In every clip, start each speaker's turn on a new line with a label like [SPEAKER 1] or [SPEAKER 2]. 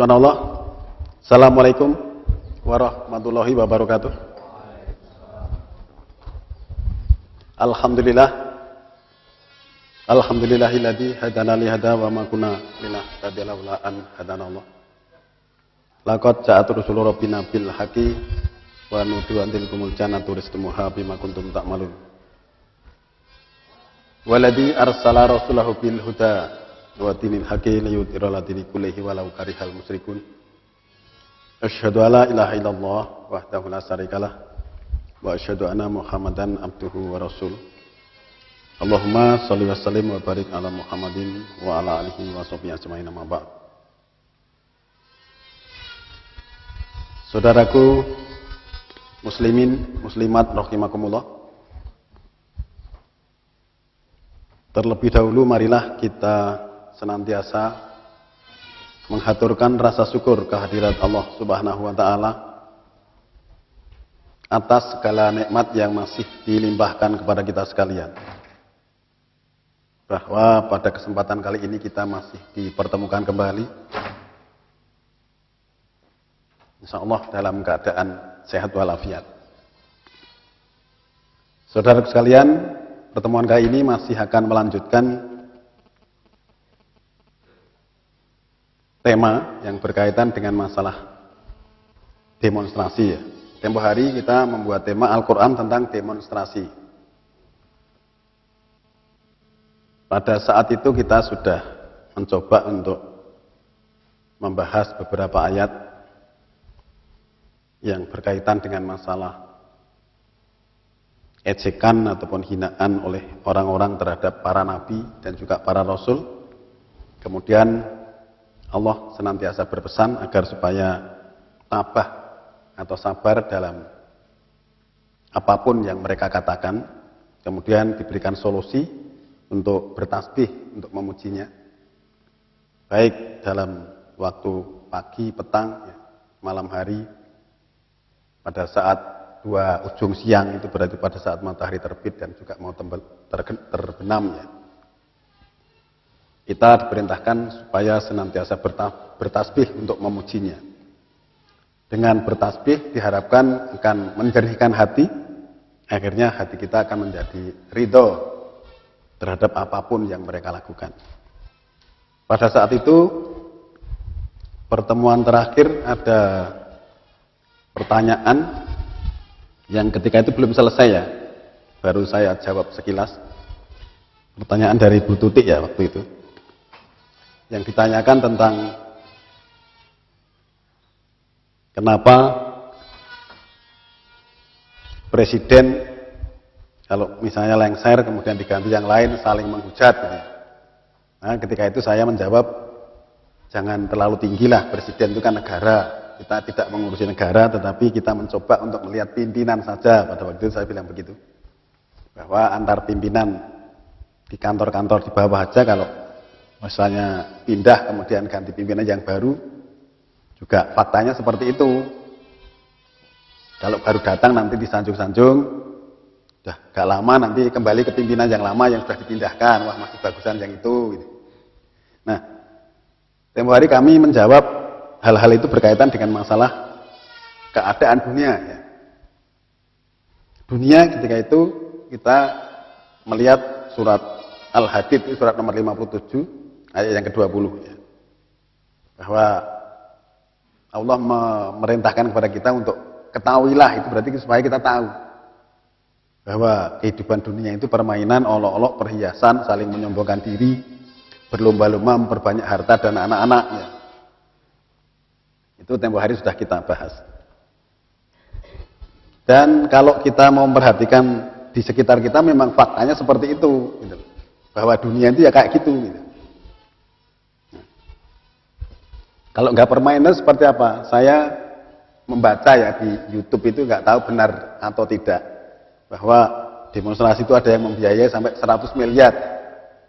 [SPEAKER 1] Subhanallah. Assalamualaikum warahmatullahi wabarakatuh. Alhamdulillah. Alhamdulillahilladzi hadana li hada wa ma kunna linahtadiya laula an hadanallah. Laqad ja'at rusulu rabbina bil haqqi wa nudu antil kumul jannatu ristumuha bima kuntum ta'malun. Waladzi arsala rasulahu bil huda wa dinil haqqi liyudhhira ala dini kullihi walau karihal musyrikun. Asyhadu alla ilaha illallah wahdahu la syarikalah wa asyhadu anna Muhammadan abduhu wa rasul. Allahumma shalli wa sallim wa barik ala Muhammadin wa ala alihi wa sahbihi ajmain amma ba'd. Saudaraku muslimin muslimat rahimakumullah. Terlebih dahulu marilah kita senantiasa menghaturkan rasa syukur kehadirat Allah Subhanahu wa taala atas segala nikmat yang masih dilimpahkan kepada kita sekalian. Bahwa pada kesempatan kali ini kita masih dipertemukan kembali, insyaallah dalam keadaan sehat walafiat. Saudara sekalian, pertemuan kali ini masih akan melanjutkan tema yang berkaitan dengan masalah demonstrasi ya. Tempo hari kita membuat tema Al-Quran tentang demonstrasi. Pada saat itu kita sudah mencoba untuk membahas beberapa ayat yang berkaitan dengan masalah ejekan ataupun hinaan oleh orang-orang terhadap para nabi dan juga para rasul. Kemudian Allah senantiasa berpesan agar supaya tabah atau sabar dalam apapun yang mereka katakan. Kemudian diberikan solusi untuk bertasbih, untuk memujinya. Baik dalam waktu pagi, petang, malam hari, pada saat dua ujung siang, itu berarti pada saat matahari terbit dan juga mau terbenam ya. Kita diperintahkan supaya senantiasa bertasbih untuk memujinya. Dengan bertasbih diharapkan akan menjernihkan hati, akhirnya hati kita akan menjadi ridho terhadap apapun yang mereka lakukan. Pada saat itu, pertemuan terakhir ada pertanyaan yang ketika itu belum selesai ya, baru saya jawab sekilas. Pertanyaan dari Bu Tutik ya waktu itu, yang ditanyakan tentang kenapa presiden kalau misalnya lengser kemudian diganti yang lain saling menghujat gitu. Nah ketika itu saya menjawab, jangan terlalu tinggilah, presiden itu kan negara, kita tidak mengurusi negara tetapi kita mencoba untuk melihat pimpinan saja. Pada waktu itu saya bilang begitu, bahwa antar pimpinan di kantor-kantor di bawah aja, kalau misalnya pindah kemudian ganti pimpinan yang baru, juga faktanya seperti itu. Kalau baru datang nanti disanjung-sanjung, udah gak lama nanti kembali ke pimpinan yang lama yang sudah dipindahkan, wah masih bagusan yang itu gitu. Nah tempo hari kami menjawab hal-hal itu berkaitan dengan masalah keadaan dunia ya. Dunia ketika itu kita melihat surat Al-Hadid, surat nomor 57 ayat yang ke-20 ya. Bahwa Allah memerintahkan kepada kita untuk ketahuilah, itu berarti supaya kita tahu bahwa kehidupan dunia itu permainan, olok-olok, perhiasan, saling menyombongkan diri, berlomba-lomba memperbanyak harta dan anak-anaknya. Itu tempo hari sudah kita bahas. Dan kalau kita mau memperhatikan di sekitar kita, memang faktanya seperti itu gitu. Bahwa dunia itu ya kayak gitu gitu. Kalau nggak permainan seperti apa? Saya membaca ya di YouTube itu, nggak tahu benar atau tidak, bahwa demonstrasi itu ada yang membiayai sampai 100 miliar.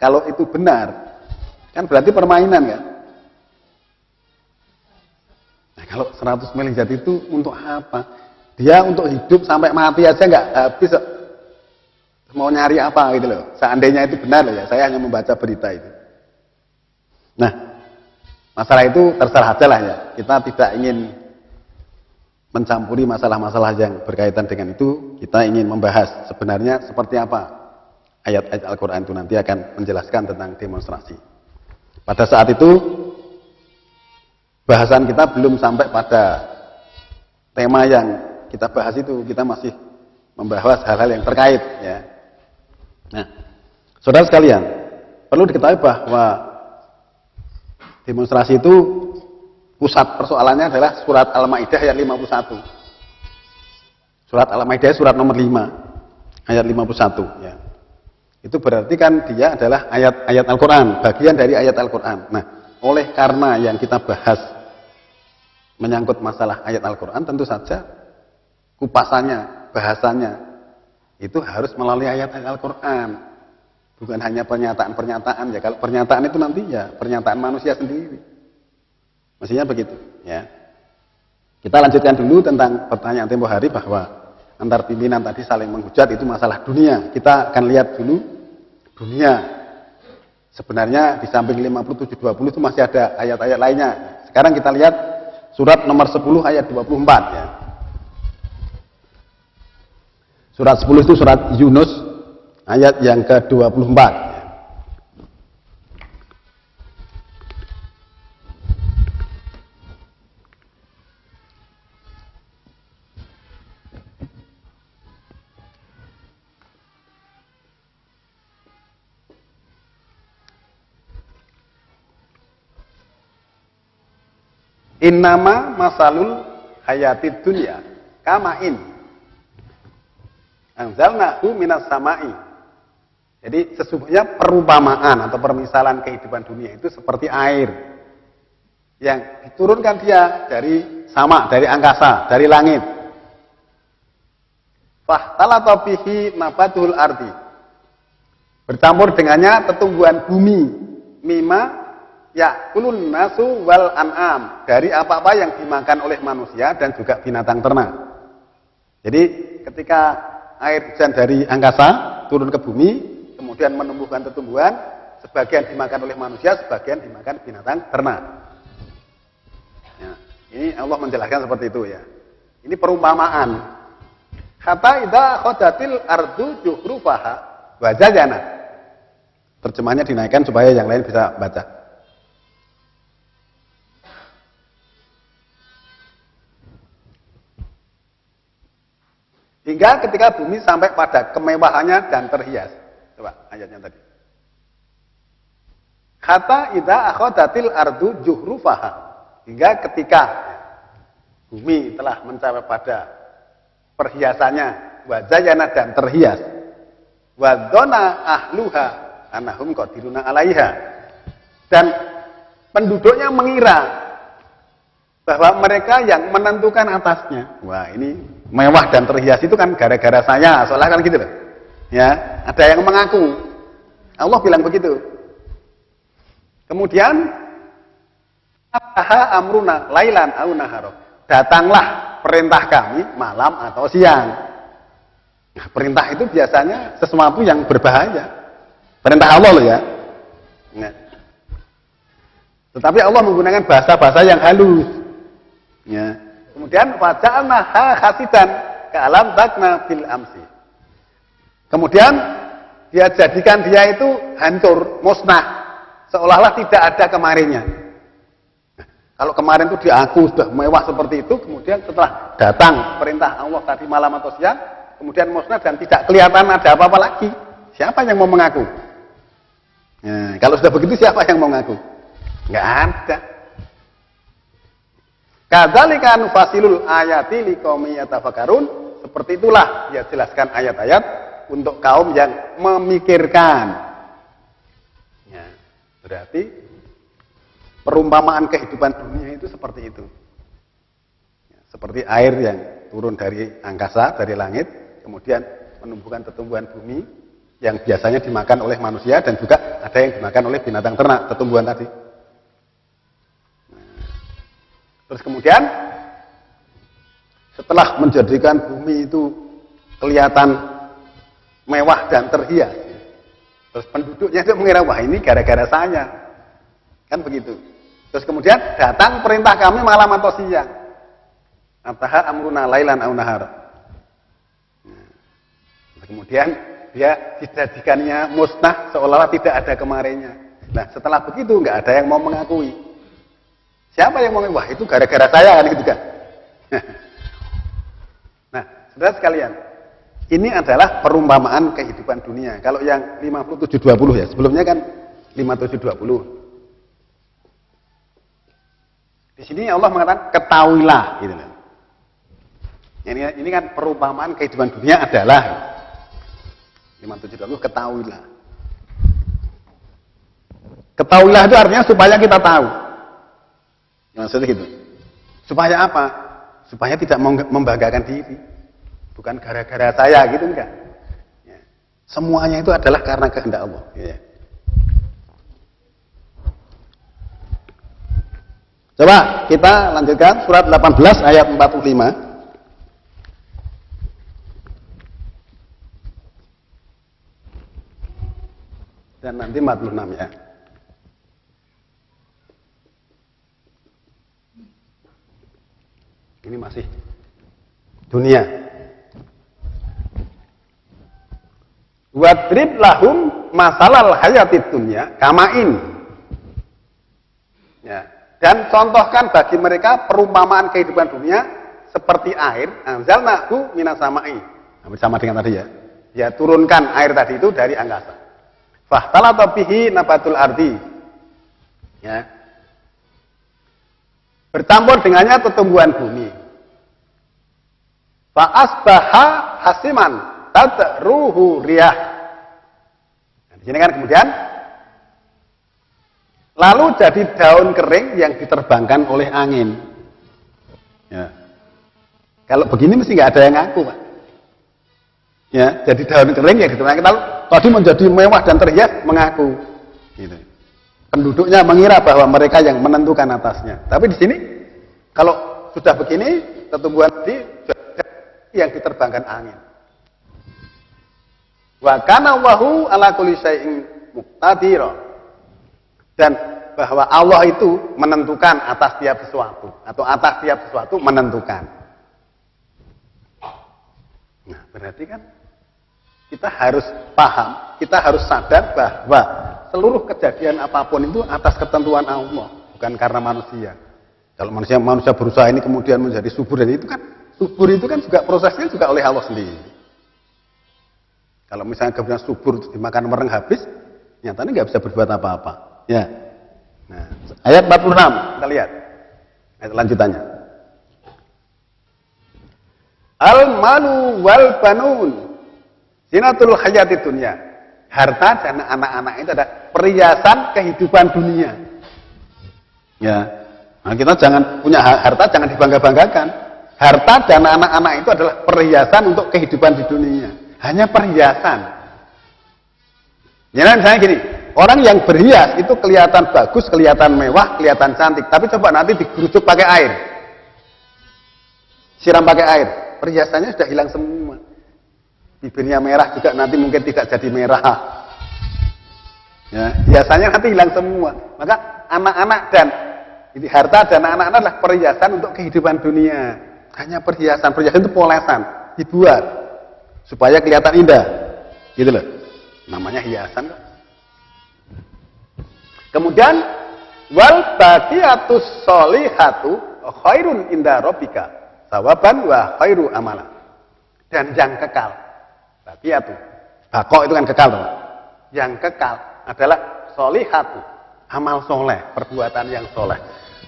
[SPEAKER 1] Kalau itu benar, kan berarti permainan kan? Nah, kalau 100 miliar itu untuk apa? Dia untuk hidup sampai mati aja nggak habis. Mau nyari apa gitu loh. Seandainya itu benar loh ya, saya hanya membaca berita itu. Nah, Masalah itu terserah aja lah ya. Kita tidak ingin mencampuri masalah-masalah yang berkaitan dengan itu. Kita ingin membahas sebenarnya seperti apa ayat-ayat Al-Quran itu nanti akan menjelaskan tentang demonstrasi. Pada saat itu bahasan kita belum sampai pada tema yang kita bahas itu. Kita masih membahas hal-hal yang terkait ya. Nah, saudara sekalian, perlu diketahui bahwa demonstrasi itu pusat persoalannya adalah surat Al-Maidah ayat 51. Surat Al-Maidah surat nomor 5 ayat 51 ya. Itu berarti kan dia adalah ayat-ayat Al-Qur'an, bagian dari ayat Al-Qur'an. Nah, oleh karena yang kita bahas menyangkut masalah ayat Al-Qur'an, tentu saja kupasannya, bahasanya itu harus melalui ayat-ayat Al-Qur'an. Bukan hanya pernyataan-pernyataan ya. Kalau pernyataan itu nanti ya pernyataan manusia sendiri. Mestinya begitu ya. Kita lanjutkan dulu tentang pertanyaan tempo hari bahwa antar pimpinan tadi saling menghujat itu masalah dunia. Kita akan lihat dulu dunia. Sebenarnya di samping 57-20 itu masih ada ayat-ayat lainnya. Sekarang kita lihat surat nomor 10 ayat 24 ya. Surat 10 itu surat Yunus ayat yang ke-24. Innama masalul hayatid dunya kamain anzalnahu minas sama'i. Jadi sesungguhnya perumpamaan atau permisalan kehidupan dunia itu seperti air yang diturunkan dia dari sama, dari angkasa, dari langit. Fahtalata bihi nabatul ardi. Bercampur dengannya tetumbuhan bumi, mima yakulun nasu wal an'am, dari apa-apa yang dimakan oleh manusia dan juga binatang ternak. Jadi ketika air hujan dari angkasa turun ke bumi, kemudian menumbuhkan tumbuhan, sebagian dimakan oleh manusia, sebagian dimakan binatang ternak. Ya, ini Allah menjelaskan seperti itu ya. Ini perumpamaan. Kata idza khadatil ardu juhrufaha wa zayana. Terjemahnya dinaikkan supaya yang lain bisa baca. Hingga ketika bumi sampai pada kemewahannya dan terhias. Coba ayatnya tadi. Kata idza akhadatil ardu juhrufaha. Hingga ketika bumi telah mencapai pada perhiasannya, wazayana dan terhias, wadona ahluha anahum qadiruna alaiha, dan penduduknya mengira bahwa mereka yang menentukan atasnya. Wah, ini mewah dan terhias itu kan gara-gara saya, soalnya kan gitu loh. Ya, ada yang mengaku. Allah bilang begitu. Kemudian aha amruna lailan au nahara. Datanglah perintah kami malam atau siang. Nah, perintah itu biasanya sesuatu yang berbahaya. Perintah Allah loh ya. Nah. Tetapi Allah menggunakan bahasa-bahasa yang halus. Ya. Kemudian faja'alnaha khasidan ka'alam takna bil amsi. Kemudian dia jadikan dia itu hancur, musnah, seolah-olah tidak ada kemarinnya. Nah, kalau kemarin itu diaku sudah mewah seperti itu, kemudian setelah datang perintah Allah tadi malam atau siang, kemudian musnah dan tidak kelihatan ada apa-apa lagi. Siapa yang mau mengaku? Nah, kalau sudah begitu siapa yang mau mengaku? Nggak ada. Kadzalika nufasilul ayati liqaumi yatafakkarun. Seperti itulah dia jelaskan ayat-ayat untuk kaum yang memikirkan. Ya, berarti perumpamaan kehidupan dunia itu seperti itu. Ya, seperti air yang turun dari angkasa, dari langit, kemudian menumbuhkan tumbuhan bumi yang biasanya dimakan oleh manusia dan juga ada yang dimakan oleh binatang ternak, tumbuhan tadi. Terus kemudian setelah menjadikan bumi itu kelihatan mewah dan terhias, terus penduduknya itu mengira, wah ini gara-gara saya, kan begitu. Terus kemudian datang perintah kami malam atau siang. Ataha amruna lailan au nahar. Kemudian dia dijadikannya musnah seolah-olah tidak ada kemarinnya. Nah, setelah begitu nggak ada yang mau mengakui. Siapa yang mau mengakui? Wah, itu gara-gara saya kan gitu kan. Nah, saudara sekalian, ini adalah perumpamaan kehidupan dunia. Kalau yang 5720 ya, sebelumnya kan 5720. Di sini Allah mengatakan ketahuilah gitu loh. Ini kan perumpamaan kehidupan dunia adalah 5720 ketahuilah. Ketahuilah itu artinya supaya kita tahu. Maksudnya gitu. Supaya apa? Supaya tidak membanggakan diri. Bukan gara-gara saya gitu enggak. Ya. Semuanya itu adalah karena kehendak Allah. Ya. Coba kita lanjutkan surat 18 ayat 45. Dan nanti 46 ya. Ini masih dunia. Wadrib lahum masalal hayatid dunya kamain. Ya. Dan contohkan bagi mereka perumpamaan kehidupan dunia seperti air anzalnahu minas samai. Hampir sama dengan tadi ya. Dia turunkan air tadi itu dari angkasa. Fahtalata bihi nabatul ardi. Ya. Bercampur dengannya tumbuhan bumi. Fa asbaha hasiman tadruhu riyah. Nah, di sini kan kemudian lalu jadi daun kering yang diterbangkan oleh angin. Ya. Kalau begini mesti nggak ada yang ngaku, Pak. Ya, jadi daun kering yang diterbangkan. Lalu tadi menjadi mewah dan terhias mengaku. Gitu. Penduduknya mengira bahwa mereka yang menentukan atasnya. Tapi di sini kalau sudah begini, tumbuhan yang diterbangkan angin. Wa kana Allahu ala kulli syai'in muqtadira. Dan bahwa Allah itu menentukan atas tiap sesuatu atau atas tiap sesuatu menentukan. Nah, berarti kan kita harus paham, kita harus sadar bahwa seluruh kejadian apapun itu atas ketentuan Allah, bukan karena manusia. Kalau manusia berusaha ini kemudian menjadi subur, dan itu kan subur itu kan juga prosesnya juga oleh Allah sendiri. Kalau misalnya kemudian subur itu dimakan mereng habis, nyatanya nggak bisa berbuat apa-apa. Ya. Nah, ayat 46 kita lihat. Ayat lanjutannya. Al-malu wal banun zinatul hayatid dunya. Harta dan anak-anak itu ada perhiasan kehidupan dunia. Ya. Nah, kita jangan punya harta, jangan dibangga-banggakan. Harta dan anak-anak itu adalah perhiasan untuk kehidupan di dunia. Hanya perhiasan. Jadi misalnya gini, orang yang berhias itu kelihatan bagus, kelihatan mewah, kelihatan cantik. Tapi coba nanti digerucuk pakai air. Siram pakai air. Perhiasannya sudah hilang semua. Bibirnya merah juga nanti mungkin tidak jadi merah. Ya, biasanya nanti hilang semua. Maka anak-anak dan ini harta dan anak-anak adalah perhiasan untuk kehidupan dunia. Hanya perhiasan. Perhiasan itu polesan, dibuat supaya kelihatan indah. Gitu loh. Namanya hiasan kok. Kemudian wal baqiyatus sholihatu khairun inda rabbika sawaban wa khairu amala. Dan yang kekal. Baqiyatu. Baqo itu kan kekal, teman. Yang kekal adalah sholihatu, amal soleh, perbuatan yang soleh.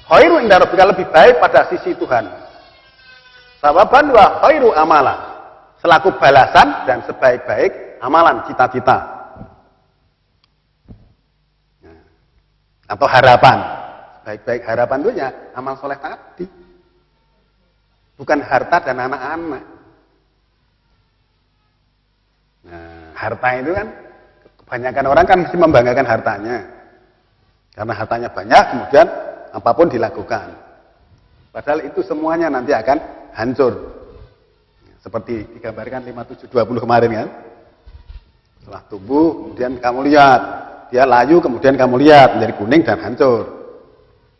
[SPEAKER 1] Khairu inda rabbika, lebih baik pada sisi Tuhan. Sawaban wa khairu amala, selaku balasan dan sebaik-baik amalan, cita-cita. Atau harapan. Baik-baik harapan itu ya amal soleh tadi. Bukan harta dan anak-anak. Nah, harta itu kan kebanyakan orang kan mesti membanggakan hartanya. Karena hartanya banyak, kemudian apapun dilakukan. Padahal itu semuanya nanti akan hancur. Seperti digambarkan 5720 kemarin kan. Setelah tumbuh, kemudian kamu lihat. Dia layu, kemudian kamu lihat menjadi kuning dan hancur.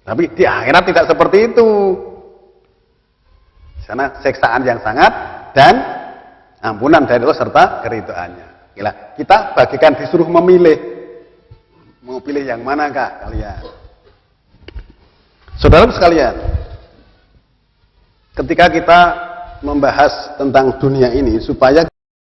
[SPEAKER 1] Tapi di akhirat tidak seperti itu. Di sana siksaan yang sangat dan ampunan dari Allah serta keridhaannya. Gila, kita bagikan disuruh memilih. Mau pilih yang mana kak kalian? Saudara sekalian, ketika kita membahas tentang dunia ini supaya